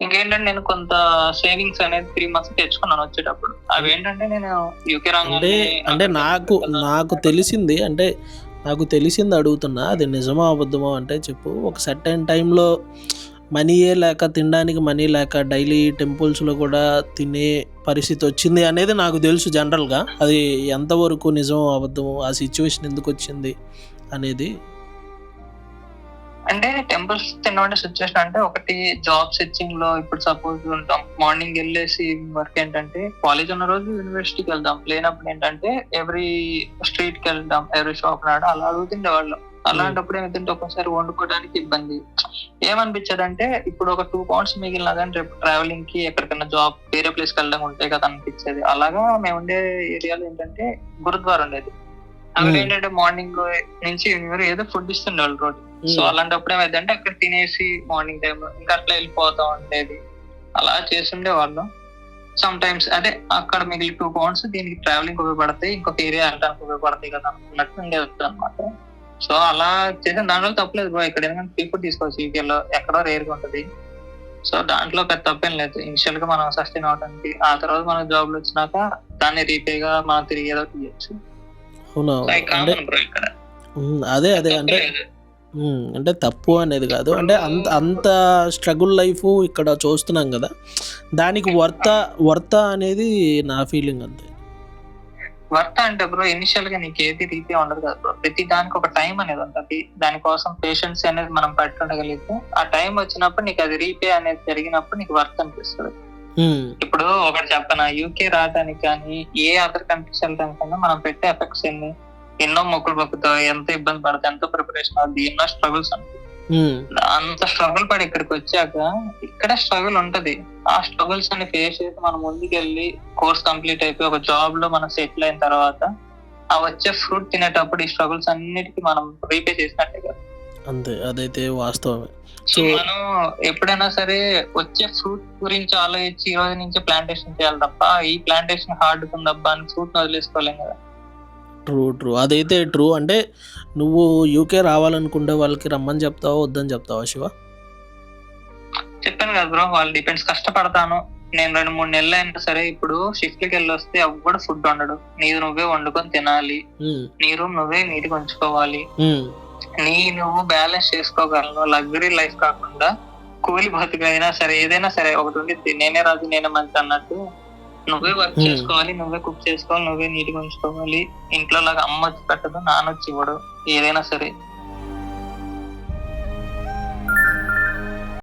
ఇంకేంటంటే నేను కొంత సేవింగ్స్ అనేది 3 మంత్స్ తెచ్చుకున్నాను వచ్చేటప్పుడు. అవేంటంటే నేను యూకే అంటే రాంగానే అంటే అక్కడికి నాకు వెళ్ళిపోయాను కదా! నాకు అక్కడ తెలిసింది అంటే నాకు తెలిసింది అడుగుతున్నా. అది నిజమో అబద్ధమో అంటే చెప్పు. ఒక సర్టెన్ టైంలో మనీయే లేక తినడానికి మనీ లేక డైలీ టెంపుల్స్‌లో కూడా తినే పరిస్థితి వచ్చింది అనేది నాకు తెలుసు జనరల్‌గా. అది ఎంతవరకు నిజమో అబద్ధమో ఆ సిట్యుయేషన్ ఎందుకొచ్చింది అనేది. అంటే టెంపుల్స్ తినడం సిచ్యుయేషన్ అంటే ఒకటి జాబ్ సెర్చింగ్‌లో ఇప్పుడు సపోజ్ ఉంటాం. మార్నింగ్ ఎళ్ళేసి ఈవినింగ్ వరకు ఏంటంటే కాలేజ్ ఉన్న రోజు యూనివర్సిటీకి వెళ్దాం. లేనప్పుడు ఏంటంటే ఎవ్రీ స్ట్రీట్‌కి వెళ్దాం. ఎవ్రీ షాప్ నాడ అలా అడుగుతుండేవాళ్ళం. అలాంటప్పుడు ఏమైతుంటే ఒక్కోసారి వండుకోవడానికి ఇబ్బంది. ఏమనిపించేదంటే ఇప్పుడు ఒక 2 పౌండ్స్ మిగిలినా గాని రేపు ట్రావెలింగ్‌కి ఎక్కడికైనా జాబ్ వేరే ప్లేస్‌కి వెళ్ళడం ఉంటాయి కదా అనిపించేది. అలాగా మేముండే ఏరియాలో ఏంటంటే గురుద్వారా ఉండేది. అక్కడ ఏంటంటే మార్నింగ్ నుంచి ఈవినింగ్ వరకు ఏదో ఫుడ్ ఇస్తుండేవాళ్ళు రోజు. సో అలాంటప్పుడు ఏమైందంటే అక్కడ తినేసి మార్నింగ్ టైం ఇంకా అట్లా వెళ్ళిపోతా ఉండేది. అలా చేస్తుండే వాళ్ళం. సమ్ టైమ్స్ అదే అక్కడ మిగిలి 2 పౌండ్స్ దీనికి ట్రావెలింగ్ ఉపయోగపడతాయి, ఇంకొక ఏరియా వెళ్ళడానికి ఉపయోగపడతాయి కదా అన్నట్టు ఉండేది అనమాట. సో అలా చేసిన దాంట్లో తప్పలేదు బ్రో. ఇక్కడ ఎందుకంటే సీ ఫుడ్ తీసుకోవచ్చు యూకేలో ఎక్కడో రేర్ గా ఉంటది. సో దాంట్లో పెద్ద తప్పేం లేదు. ఇనిషియల్ గా మనం సస్టైన్ అవడానికి, ఆ తర్వాత మన జాబ్లు వచ్చినాక దాన్ని రీపేగా మనం తిరిగి ఏదో తీయచ్చు. అవునా? సో అవి అంటే కామన్ బ్రో ఇక్కడ. అదే అంటే తప్పలేదు. అంటే తప్పు అనేది కాదు. అంటే అంత అంత స్ట్రగుల్ లైఫ్ ఇక్కడ చూస్తున్నాం కదా! దానికి వర్తా అనేది నా ఫీలింగ్ అంతే. వర్త్ అంటే బ్రో ఇనిషియల్ గా నీకు ఏది రీపే ఉండదు కదా బ్రో. ప్రతి దానికి ఒక టైం అనేది ఉంటది. దానికోసం పేషెన్స్ అనేది మనం పట్టుండగలిగితే ఆ టైం వచ్చినప్పుడు నీకు అది రీపే అనేది జరిగినప్పుడు నీకు వర్త్ అనిపిస్తుంది. ఇప్పుడు ఒకటి చెప్పనా, యూకే రావడానికి కానీ ఏ అదర్ కంట్రీస్ వెళ్ళడానికైనా మనం పెట్టే ఎఫెక్ట్స్ ఎన్నో మొక్కులు మొక్కుతావు, ఎంత ఇబ్బంది పడతావు, ఎంతో ప్రిపరేషన్ అవుతుంది, ఎన్నో స్ట్రగుల్స్ ఉంటాయి. అంత స్ట్రగుల్ పడి ఇక్కడికి వచ్చాక ఇక్కడ స్ట్రగుల్ ఉంటది. ఆ స్ట్రగుల్స్ అన్ని ఫేస్ చేసి మనం ముందుకెళ్ళి కోర్స్ కంప్లీట్ అయిపోయి ఒక జాబ్ లో మనం సెటిల్ అయిన తర్వాత ఆ వచ్చే ఫ్రూట్ తినేటప్పుడు ఈ స్ట్రగుల్స్ అన్నిటికీ మనం రీపే చేసినట్టే కదా. అంతే, అదైతే వాస్తవమే. సో మనం ఎప్పుడైనా సరే వచ్చే ఫ్రూట్ గురించి ఆలోచించి ఈ రోజు నుంచి ప్లాంటేషన్ చేయాలి తప్ప ఈ ప్లాంటేషన్ హార్డ్ ఉందబ్బా అని ఫ్రూట్ వదిలేసుకోలేం కదా. ట్రూ అదైతే ట్రూ. అంటే నువ్వు యూకే రావాలనుకుంటే వాళ్ళకి రమ్మని చెప్తావా, వద్దని చెప్తావా శివ? చెప్పాను కదా బ్రో, వాళ్ళు డిపెండ్స్. కష్టపడతాను నేను 2-3 నెలలు అయినా సరే. ఇప్పుడు షిఫ్ట్కి వెళ్ళి వస్తే ఎవ్వడు ఫుడ్ వండడు, నీది నువ్వే వండుకొని తినాలి, నీ రూమ్ నువ్వే నీట్గా ఉంచుకోవాలి, నువ్వు బ్యాలెన్స్ చేసుకోగలను. లగ్జరీ లైఫ్ కాకుండా కూలి బతుకైనా సరే ఏదైనా సరే ఒకటి ఉండి నేనే రాజు నేనే మంచి అన్నట్టు నువ్వే వర్క్ చేసుకోవాలి, నువ్వే కుక్ చేసుకోవాలి, నువ్వే నీట్గా ఉంచుకోవాలి. ఇంట్లో లాగా అమ్మ వచ్చి పెట్టదు, నాన్న వచ్చి ఇవ్వడు. ఏదైనా సరే